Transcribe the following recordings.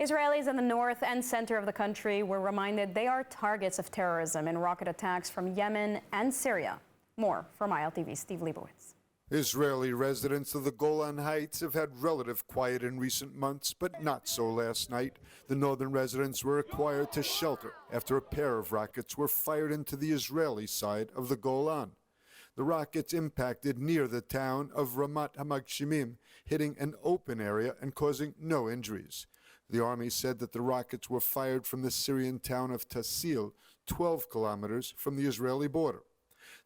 Israelis in the north and center of the country were reminded they are targets of terrorism in rocket attacks from Yemen and Syria. More from ILTV's Steve Leibowitz. Israeli residents of the Golan Heights have had relative quiet in recent months, but not so last night. The northern residents were required to shelter after a pair of rockets were fired into the Israeli side of the Golan. The rockets impacted near the town of Ramat HaMagshimim, hitting an open area and causing no injuries. The army said that the rockets were fired from the Syrian town of Tasil, 12 kilometers from the Israeli border.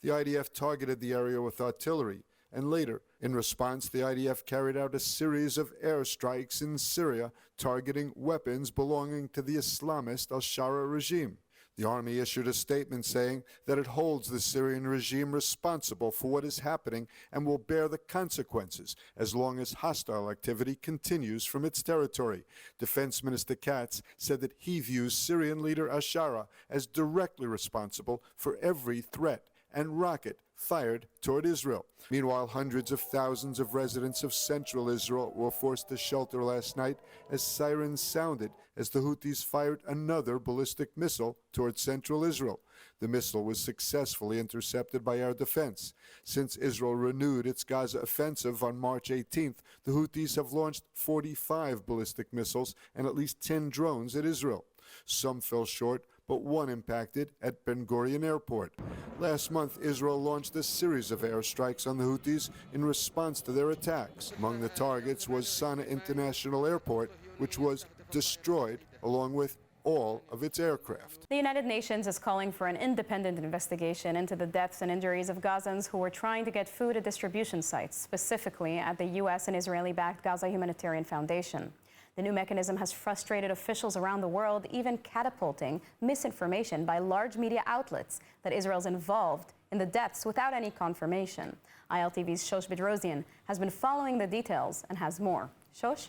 The IDF targeted the area with artillery, and later, in response, the IDF carried out a series of airstrikes in Syria, targeting weapons belonging to the Islamist al-Shara regime. The army issued a statement saying that it holds the Syrian regime responsible for what is happening and will bear the consequences as long as hostile activity continues from its territory. Defense Minister Katz said that he views Syrian leader al-Shara as directly responsible for every threat and rocket fired toward Israel. Meanwhile, hundreds of thousands of residents of central Israel were forced to shelter last night as sirens sounded as the Houthis fired another ballistic missile toward central Israel. The missile was successfully intercepted by air defense. Since Israel renewed its Gaza offensive on March 18th, the Houthis have launched 45 ballistic missiles and at least 10 drones at Israel. Some fell short, but one impacted at Ben Gurion Airport. Last month, Israel launched a series of airstrikes on the Houthis in response to their attacks. Among the targets was Sana International Airport, which was destroyed along with all of its aircraft. The United Nations is calling for an independent investigation into the deaths and injuries of Gazans who were trying to get food at distribution sites, specifically at the U.S. and Israeli-backed Gaza Humanitarian Foundation. The new mechanism has frustrated officials around the world, even catapulting misinformation by large media outlets that Israel's involved in the deaths without any confirmation. ILTV's Shosh Bedrosian has been following the details and has more. Shosh?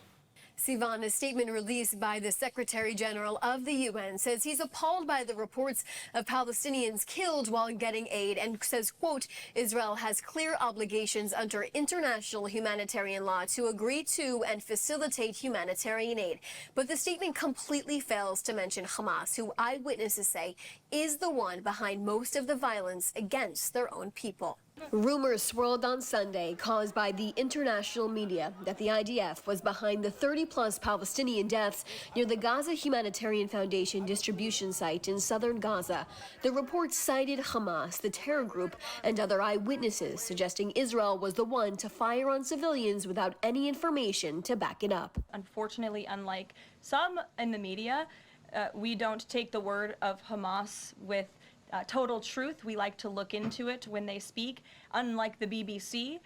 Sivan, a statement released by the Secretary General of the UN says he's appalled by the reports of Palestinians killed while getting aid and says, quote, Israel has clear obligations under international humanitarian law to agree to and facilitate humanitarian aid. But the statement completely fails to mention Hamas, who eyewitnesses say is the one behind most of the violence against their own people. Rumors swirled on Sunday caused by the international media that the IDF was behind the 30-plus Palestinian deaths near the Gaza Humanitarian Foundation distribution site in southern Gaza. The report cited Hamas, the terror group, and other eyewitnesses, suggesting Israel was the one to fire on civilians without any information to back it up. Unfortunately, unlike some in the media, we don't take the word of Hamas with total truth. We like to look into it when they speak. Unlike the BBC,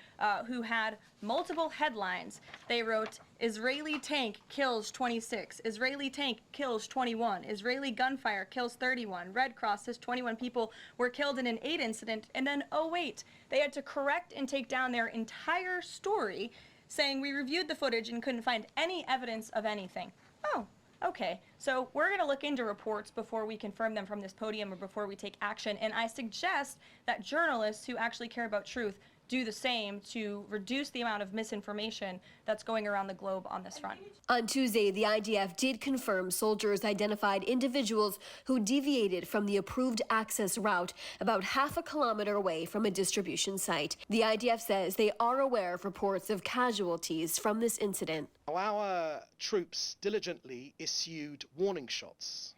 who had multiple headlines. They wrote, Israeli tank kills 26, Israeli tank kills 21, Israeli gunfire kills 31, Red Cross says 21 people were killed in an aid incident, and then, oh wait, they had to correct and take down their entire story, saying we reviewed the footage and couldn't find any evidence of anything. Oh. Okay, so we're going to look into reports before we confirm them from this podium or before we take action, and I suggest that journalists who actually care about truth do the same to reduce the amount of misinformation that's going around the globe on this front. On Tuesday, the IDF did confirm soldiers identified individuals who deviated from the approved access route about half a kilometer away from a distribution site. The IDF says they are aware of reports of casualties from this incident. Our troops diligently issued warning shots.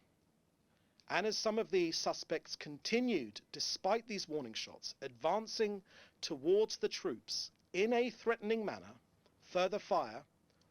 And as some of the suspects continued, despite these warning shots, advancing towards the troops in a threatening manner, further fire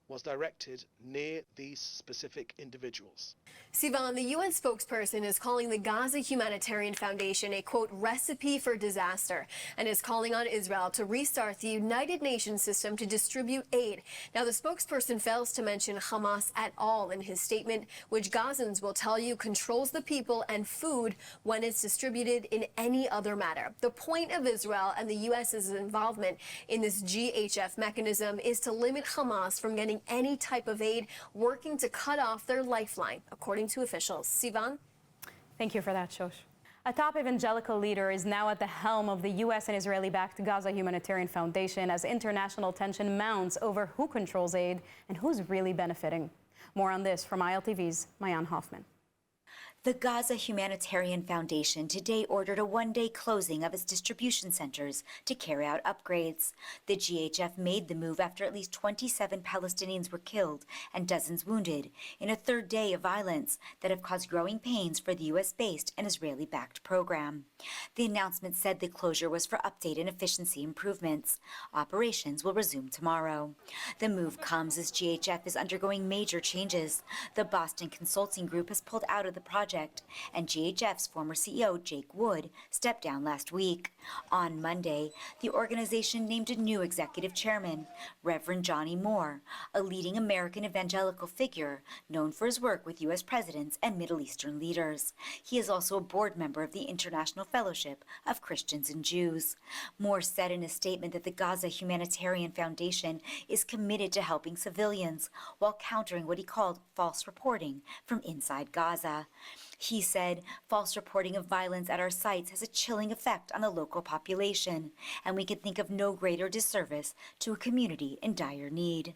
was directed near these specific individuals. Sivan, the UN spokesperson is calling the Gaza Humanitarian Foundation a, quote, recipe for disaster, and is calling on Israel to restart the United Nations system to distribute aid. Now, the spokesperson fails to mention Hamas at all in his statement, which Gazans will tell you controls the people and food when it's distributed in any other matter. The point of Israel and the U.S.'s involvement in this GHF mechanism is to limit Hamas from getting any type of aid, working to cut off their lifeline, according to officials. Sivan? Thank you for that, Shosh. A top evangelical leader is now at the helm of the U.S. and Israeli-backed Gaza Humanitarian Foundation as international tension mounts over who controls aid and who's really benefiting. More on this from ILTV's Mayan Hoffman. The Gaza Humanitarian Foundation today ordered a one-day closing of its distribution centers to carry out upgrades. The GHF made the move after at least 27 Palestinians were killed and dozens wounded in a third day of violence that have caused growing pains for the U.S.-based and Israeli-backed program. The announcement said the closure was for update and efficiency improvements. Operations will resume tomorrow. The move comes as GHF is undergoing major changes. The Boston Consulting Group has pulled out of the project, and GHF's former CEO, Jake Wood, stepped down last week. On Monday, the organization named a new executive chairman, Reverend Johnny Moore, a leading American evangelical figure known for his work with U.S. presidents and Middle Eastern leaders. He is also a board member of the International Fellowship of Christians and Jews. Moore said in a statement that the Gaza Humanitarian Foundation is committed to helping civilians while countering what he called false reporting from inside Gaza. He said, false reporting of violence at our sites has a chilling effect on the local population, and we can think of no greater disservice to a community in dire need.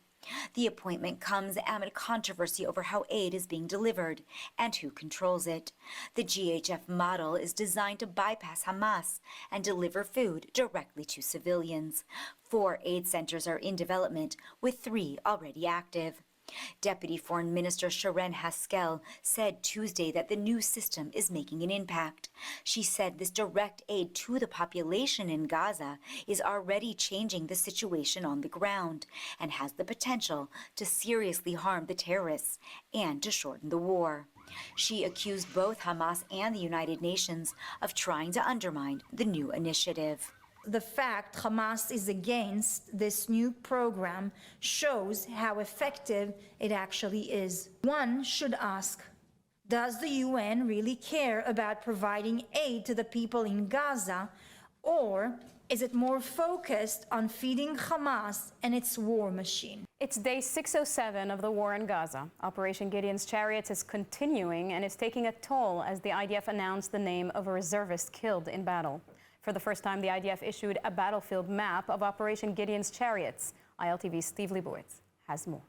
The appointment comes amid controversy over how aid is being delivered and who controls it. The GHF model is designed to bypass Hamas and deliver food directly to civilians. 4 aid centers are in development, with 3 already active. Deputy Foreign Minister Sharon Haskell said Tuesday that the new system is making an impact. She said this direct aid to the population in Gaza is already changing the situation on the ground and has the potential to seriously harm the terrorists and to shorten the war. She accused both Hamas and the United Nations of trying to undermine the new initiative. The fact Hamas is against this new program shows how effective it actually is. One should ask, does the UN really care about providing aid to the people in Gaza, or is it more focused on feeding Hamas and its war machine? It's day 607 of the war in Gaza. Operation Gideon's Chariots is continuing and is taking a toll as the IDF announced the name of a reservist killed in battle. For the first time, the IDF issued a battlefield map of Operation Gideon's Chariots. ILTV's Steve Leibowitz has more.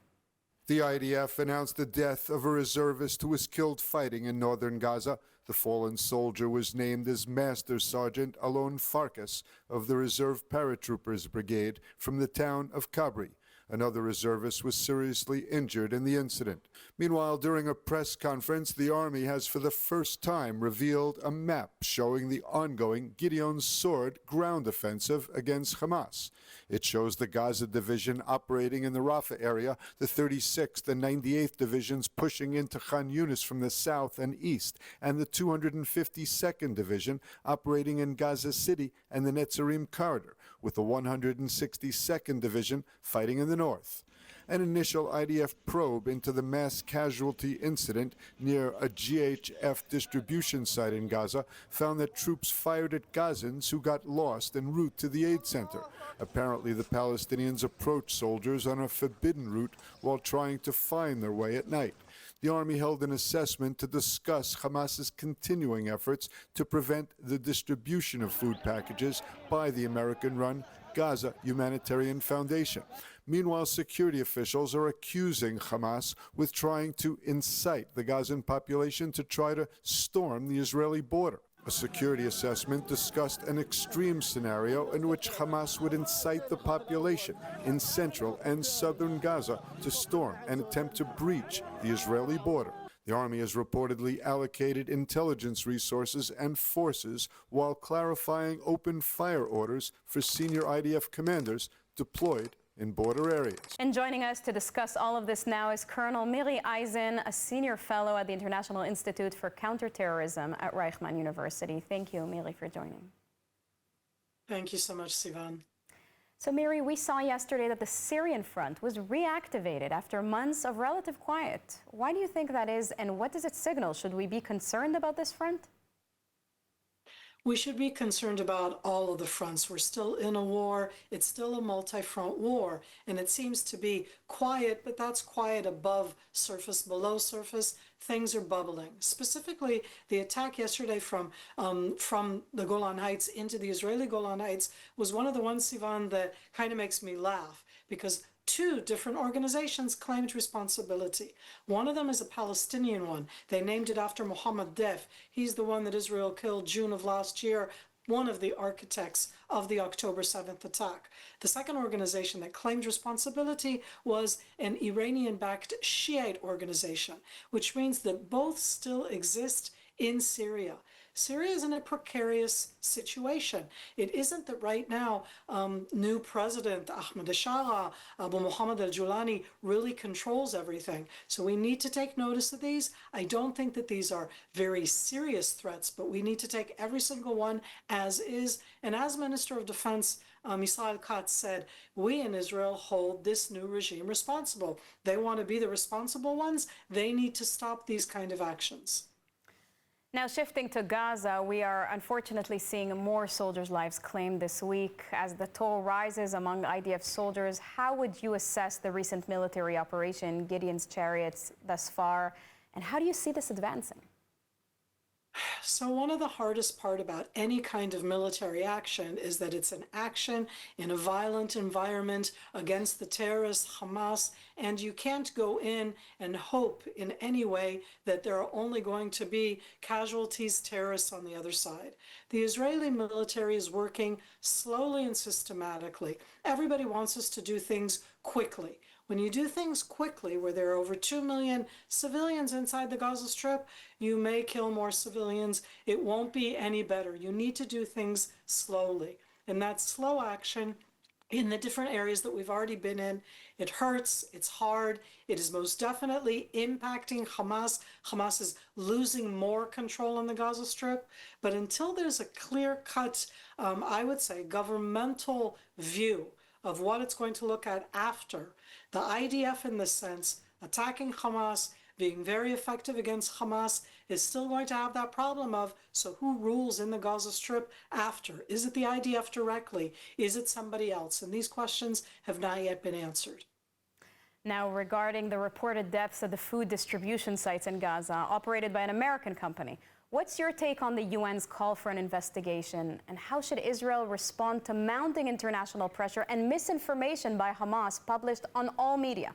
The IDF announced the death of a reservist who was killed fighting in northern Gaza. The fallen soldier was named as Master Sergeant Alon Farkas of the Reserve Paratroopers Brigade from the town of Kabri. Another reservist was seriously injured in the incident. Meanwhile, during a press conference, the Army has for the first time revealed a map showing the ongoing Gideon's Sword ground offensive against Hamas. It shows the Gaza Division operating in the Rafah area, the 36th and 98th Divisions pushing into Khan Yunis from the south and east, and the 252nd Division operating in Gaza City and the Netzarim corridor, with the 162nd Division fighting in the north. An initial IDF probe into the mass casualty incident near a GHF distribution site in Gaza found that troops fired at Gazans who got lost en route to the aid center. Apparently, the Palestinians approached soldiers on a forbidden route while trying to find their way at night. The Army held an assessment to discuss Hamas's continuing efforts to prevent the distribution of food packages by the American-run Gaza Humanitarian Foundation. Meanwhile, security officials are accusing Hamas with trying to incite the Gazan population to try to storm the Israeli border. A security assessment discussed an extreme scenario in which Hamas would incite the population in central and southern Gaza to storm and attempt to breach the Israeli border. The Army has reportedly allocated intelligence resources and forces while clarifying open fire orders for senior IDF commanders deployed in border areas. And joining us to discuss all of this now is Colonel Miri Eisen, a senior fellow at the International Institute for Counterterrorism at Reichman University. Thank you, Miri, for joining. Thank you so much, Sivan. So, Miri, we saw yesterday that the Syrian front was reactivated after months of relative quiet. Why do you think that is, and what does it signal? Should we be concerned about this front? We should be concerned about all of the fronts. We're still in a war. It's still a multi-front war, and it seems to be quiet, but that's quiet above surface. Below surface, things are bubbling. Specifically, the attack yesterday from the Golan Heights into the Israeli Golan Heights was one of the ones, Sivan, that kind of makes me laugh, because two different organizations claimed responsibility. One of them is a Palestinian one. They named it after Mohammed Def. He's the one that Israel killed June of last year, one of the architects of the October 7th attack. The second organization that claimed responsibility was an Iranian-backed Shiite organization, which means that both still exist in Syria. Syria is in a precarious situation. It isn't that right now new president Ahmed al-Shara, Abu Muhammad al-Julani really controls everything. So we need to take notice of these. I don't think that these are very serious threats, but we need to take every single one as is. And as Minister of Defense Israel Katz said, we in Israel hold this new regime responsible. They want to be the responsible ones. They need to stop these kind of actions. Now, shifting to Gaza, we are unfortunately seeing more soldiers' lives claimed this week. As the toll rises among IDF soldiers, how would you assess the recent military operation, Gideon's Chariots, thus far? And how do you see this advancing? So one of the hardest part about any kind of military action is that it's an action in a violent environment against the terrorists, Hamas, and you can't go in and hope in any way that there are only going to be casualties, terrorists on the other side. The Israeli military is working slowly and systematically. Everybody wants us to do things quickly. When you do things quickly, where there are over 2 million civilians inside the Gaza Strip, you may kill more civilians. It won't be any better. You need to do things slowly. And that slow action in the different areas that we've already been in, it hurts, it's hard, it is most definitely impacting Hamas. Hamas is losing more control on the Gaza Strip. But until there's a clear-cut, I would say, governmental view of what it's going to look at after, the IDF in this sense, attacking Hamas, being very effective against Hamas, is still going to have that problem of, so who rules in the Gaza Strip after? Is it the IDF directly? Is it somebody else? And these questions have not yet been answered. Now, regarding the reported deaths at the food distribution sites in Gaza, operated by an American company, what's your take on the UN's call for an investigation, and how should Israel respond to mounting international pressure and misinformation by Hamas published on all media?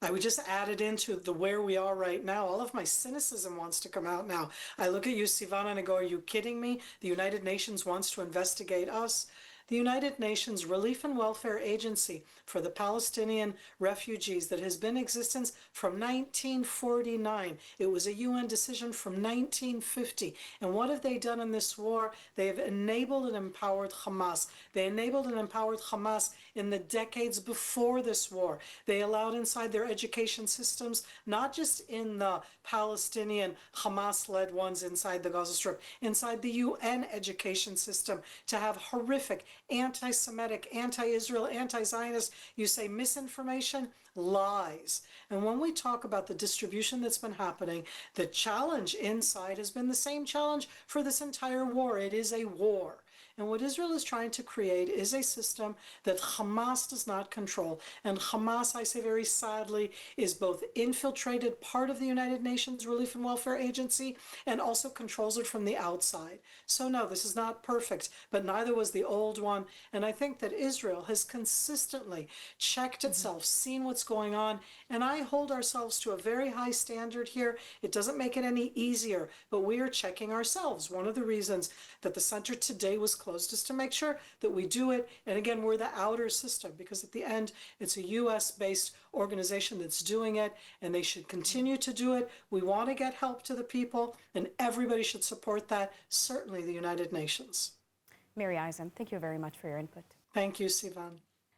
I would just add it into the where we are right now. All of my cynicism wants to come out now. I look at you, Sivan, and I go, are you kidding me? The United Nations wants to investigate us. The United Nations Relief and Welfare Agency for the Palestinian refugees that has been in existence from 1949. It was a UN decision from 1950. And what have they done in this war? They have enabled and empowered Hamas. They enabled and empowered Hamas in the decades before this war. They allowed inside their education systems, not just in the Palestinian Hamas-led ones inside the Gaza Strip, inside the UN education system, to have horrific anti-Semitic, anti-Israel, anti-Zionist, you say misinformation, lies. And when we talk about the distribution that's been happening, the challenge inside has been the same challenge for this entire war. It is a war. And what Israel is trying to create is a system that Hamas does not control. And Hamas, I say very sadly, is both infiltrated part of the United Nations Relief and Welfare Agency and also controls it from the outside. So no, this is not perfect, but neither was the old one. And I think that Israel has consistently checked itself, seen what's going on, and I hold ourselves to a very high standard here. It doesn't make it any easier, but we are checking ourselves. One of the reasons that the center today was closed is to make sure that we do it. And again, we're the outer system, because at the end, it's a US-based organization that's doing it, and they should continue to do it. We want to get help to the people, and everybody should support that, certainly the United Nations. Mary Eisen, thank you very much for your input. Thank you, Sivan.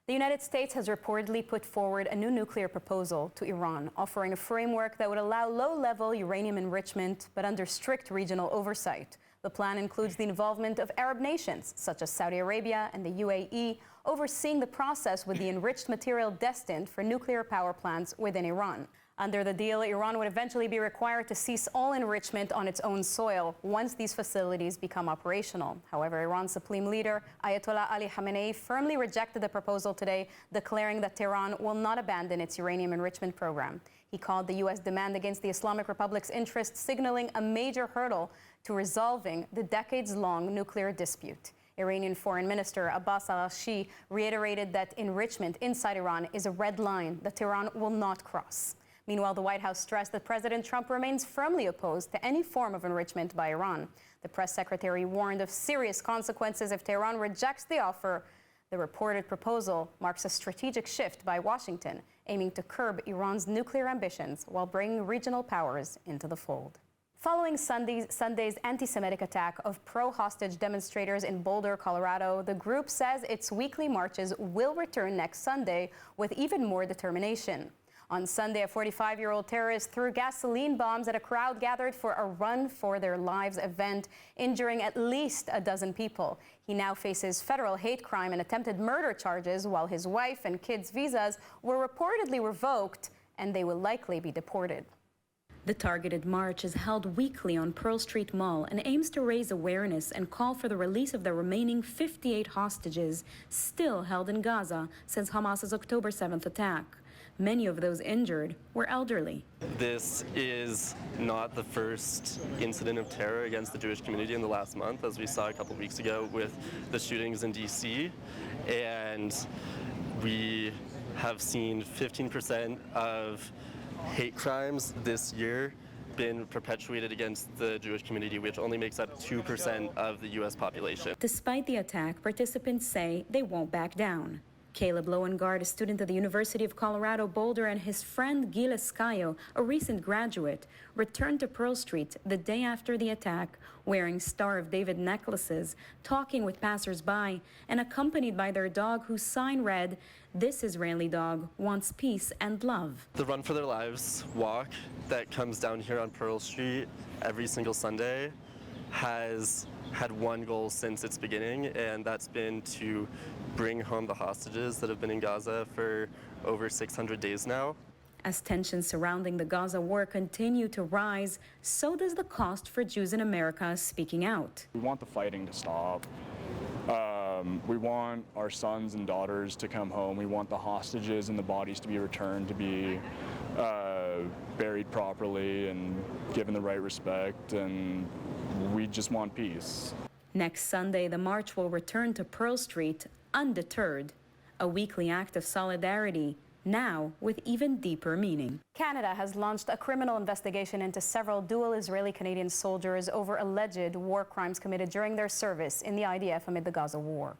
The United States has reportedly put forward a new nuclear proposal to Iran, offering a framework that would allow low-level uranium enrichment, but under strict regional oversight. The plan includes the involvement of Arab nations, such as Saudi Arabia and the UAE, overseeing the process with the enriched material destined for nuclear power plants within Iran. Under the deal, Iran would eventually be required to cease all enrichment on its own soil once these facilities become operational. However, Iran's supreme leader, Ayatollah Ali Khamenei, firmly rejected the proposal today, declaring that Tehran will not abandon its uranium enrichment program. He called the U.S. demand against the Islamic Republic's interests signaling a major hurdle to resolving the decades-long nuclear dispute. Iranian Foreign Minister Abbas al-Araghchi reiterated that enrichment inside Iran is a red line that Tehran will not cross. Meanwhile, the White House stressed that President Trump remains firmly opposed to any form of enrichment by Iran. The press secretary warned of serious consequences if Tehran rejects the offer. The reported proposal marks a strategic shift by Washington, aiming to curb Iran's nuclear ambitions while bringing regional powers into the fold. Following Sunday's anti-Semitic attack of pro-hostage demonstrators in Boulder, Colorado, the group says its weekly marches will return next Sunday with even more determination. On Sunday, a 45-year-old terrorist threw gasoline bombs at a crowd gathered for a Run for Their Lives event, injuring at least a dozen people. He now faces federal hate crime and attempted murder charges, while his wife and kids' visas were reportedly revoked, and they will likely be deported. The targeted march is held weekly on Pearl Street Mall and aims to raise awareness and call for the release of the remaining 58 hostages still held in Gaza since Hamas's October 7th attack. Many of those injured were elderly. This is not the first incident of terror against the Jewish community in the last month, as we saw a couple weeks ago with the shootings in D.C. And we have seen 15% of hate crimes this year been perpetuated against the Jewish community, which only makes up 2% of the U.S. population. Despite the attack, participants say they won't back down. Caleb Loengard, a student at the University of Colorado Boulder, and his friend Gil Escayo, a recent graduate, returned to Pearl Street the day after the attack, wearing Star of David necklaces, talking with passers-by, and accompanied by their dog whose sign read, "This Israeli dog wants peace and love." The Run for Their Lives walk that comes down here on Pearl Street every single Sunday has had one goal since its beginning, and that's been to bring home the hostages that have been in Gaza for over 600 days now. As tensions surrounding the Gaza war continue to rise, so does the cost for Jews in America speaking out. We want the fighting to stop. We want our sons and daughters to come home. We want the hostages and the bodies to be returned, to be buried properly and given the right respect, and we just want peace. Next Sunday, the march will return to Pearl Street undeterred, a weekly act of solidarity, now with even deeper meaning. Canada has launched a criminal investigation into several dual Israeli-Canadian soldiers over alleged war crimes committed during their service in the IDF amid the Gaza war.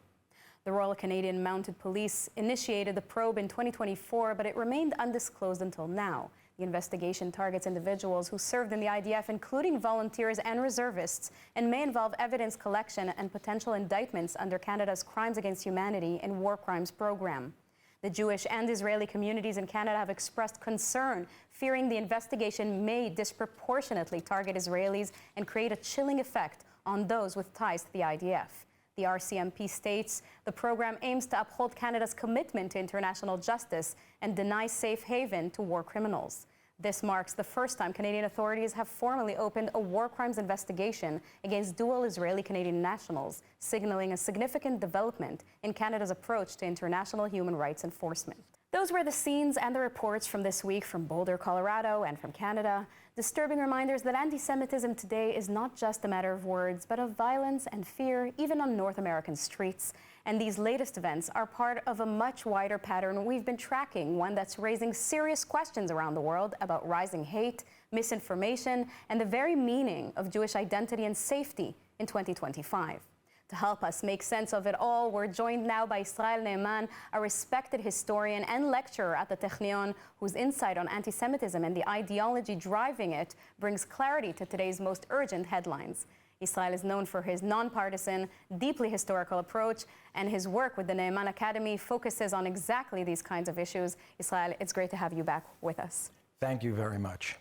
The Royal Canadian Mounted Police initiated the probe in 2024, but it remained undisclosed until now. The investigation targets individuals who served in the IDF, including volunteers and reservists, and may involve evidence collection and potential indictments under Canada's Crimes Against Humanity and War Crimes program. The Jewish and Israeli communities in Canada have expressed concern, fearing the investigation may disproportionately target Israelis and create a chilling effect on those with ties to the IDF. The RCMP states the program aims to uphold Canada's commitment to international justice and deny safe haven to war criminals. This marks the first time Canadian authorities have formally opened a war crimes investigation against dual Israeli-Canadian nationals, signaling a significant development in Canada's approach to international human rights enforcement. Those were the scenes and the reports from this week from Boulder, Colorado, and from Canada. Disturbing reminders that anti-Semitism today is not just a matter of words, but of violence and fear, even on North American streets. And these latest events are part of a much wider pattern we've been tracking, one that's raising serious questions around the world about rising hate, misinformation, and the very meaning of Jewish identity and safety in 2025. To help us make sense of it all, we're joined now by Israel Neiman, a respected historian and lecturer at the Technion, whose insight on anti-Semitism and the ideology driving it brings clarity to today's most urgent headlines. Israel is known for his nonpartisan, deeply historical approach, and his work with the Neiman Academy focuses on exactly these kinds of issues. Israel, it's great to have you back with us. Thank you very much.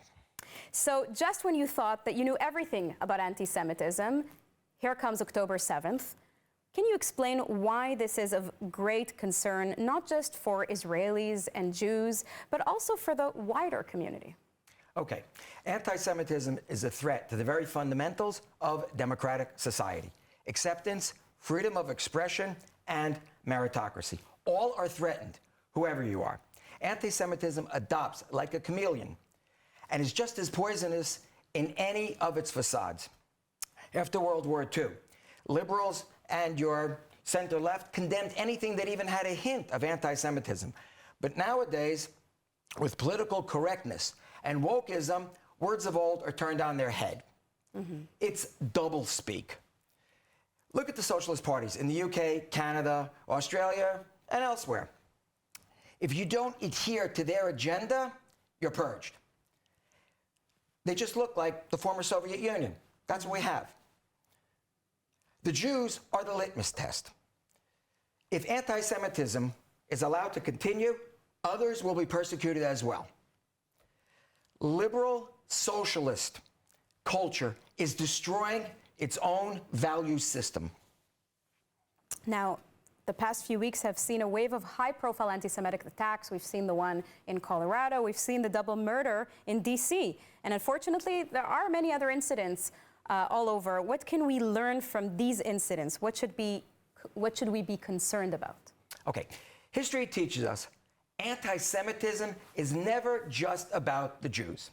So just when you thought that you knew everything about anti-Semitism, here comes October 7th. Can you explain why this is of great concern, not just for Israelis and Jews, but also for the wider community? Okay. Anti-Semitism is a threat to the very fundamentals of democratic society. Acceptance, freedom of expression, and meritocracy. All are threatened, whoever you are. Anti-Semitism adopts like a chameleon and is just as poisonous in any of its facades. After World War II, liberals and your center-left condemned anything that even had a hint of anti-Semitism. But nowadays, with political correctness and wokeism, words of old are turned on their head. It's doublespeak. Look at the socialist parties in the UK, Canada, Australia, and elsewhere. If you don't adhere to their agenda, you're purged. They just look like the former Soviet Union. That's what we have. The Jews are the litmus test. If anti-Semitism is allowed to continue, others will be persecuted as well. Liberal socialist culture is destroying its own value system. Now, the past few weeks have seen a wave of high-profile anti-Semitic attacks. We've seen the one in Colorado. We've seen the double murder in D.C. And unfortunately, there are many other incidents all over. What can we learn from these incidents? What should we be concerned about? Okay, history teaches us anti-Semitism is never just about the Jews.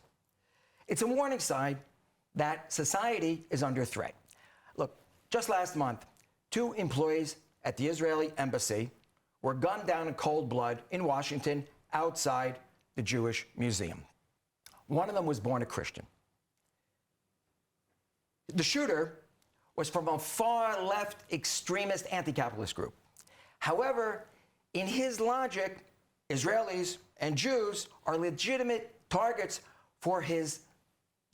It's a warning sign that society is under threat. Look, just last month, 2 employees at the Israeli embassy were gunned down in cold blood in Washington outside the Jewish Museum. One of them was born a Christian. The shooter was from a far-left extremist anti-capitalist group. However, in his logic, Israelis and Jews are legitimate targets for his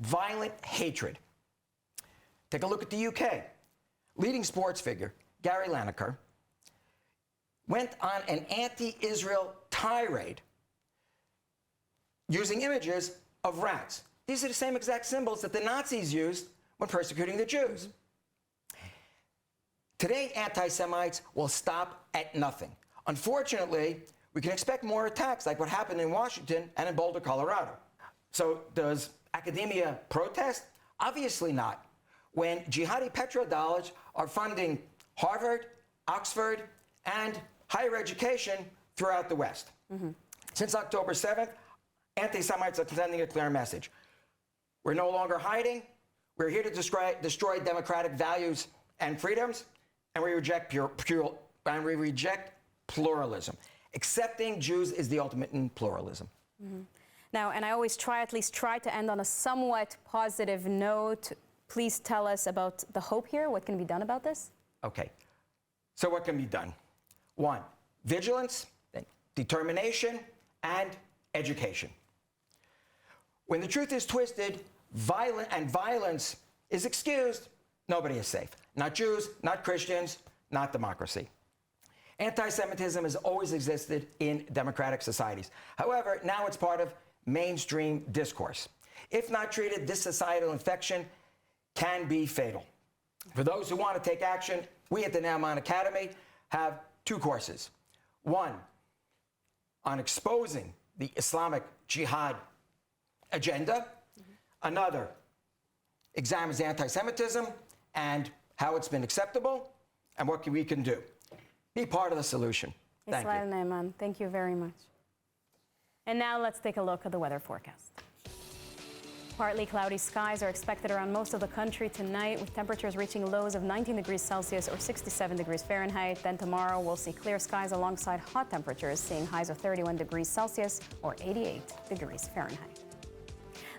violent hatred. Take a look at the UK. Leading sports figure, Gary Lineker, went on an anti-Israel tirade using images of rats. These are the same exact symbols that the Nazis used when persecuting the Jews. Today, anti-Semites will stop at nothing. Unfortunately, we can expect more attacks like what happened in Washington and in Boulder, Colorado. So does academia protest? Obviously not. When jihadi petrodollars are funding Harvard, Oxford, and higher education throughout the West. Since October 7th, anti-Semites are sending a clear message. We're no longer hiding. We're here to destroy democratic values and freedoms, and we reject pluralism. Accepting Jews is the ultimate in pluralism. Now, and I always at least try to end on a somewhat positive note. Please tell us about the hope here. What can be done about this? Okay, so what can be done? 1, vigilance, determination, and education. When the truth is twisted, violence is excused, nobody is safe. Not Jews, not Christians, not democracy. Anti-Semitism has always existed in democratic societies. However, now it's part of mainstream discourse. If not treated, this societal infection can be fatal. For those who want to take action, we at the Naaman Academy have 2 courses. 1 on exposing the Islamic Jihad agenda. Another examines anti-Semitism and how it's been acceptable and what we can do. Be part of the solution. Thank you. Naaman, thank you very much. And now let's take a look at the weather forecast. Partly cloudy skies are expected around most of the country tonight, with temperatures reaching lows of 19 degrees Celsius or 67 degrees Fahrenheit. Then tomorrow we'll see clear skies alongside hot temperatures, seeing highs of 31 degrees Celsius or 88 degrees Fahrenheit.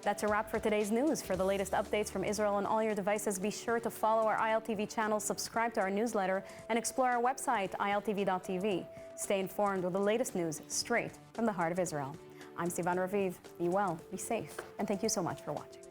That's a wrap for today's news. For the latest updates from Israel on all your devices, be sure to follow our ILTV channel, subscribe to our newsletter, and explore our website, iltv.tv. Stay informed with the latest news straight from the heart of Israel. I'm Sivan Raviv. Be well, be safe, and thank you so much for watching.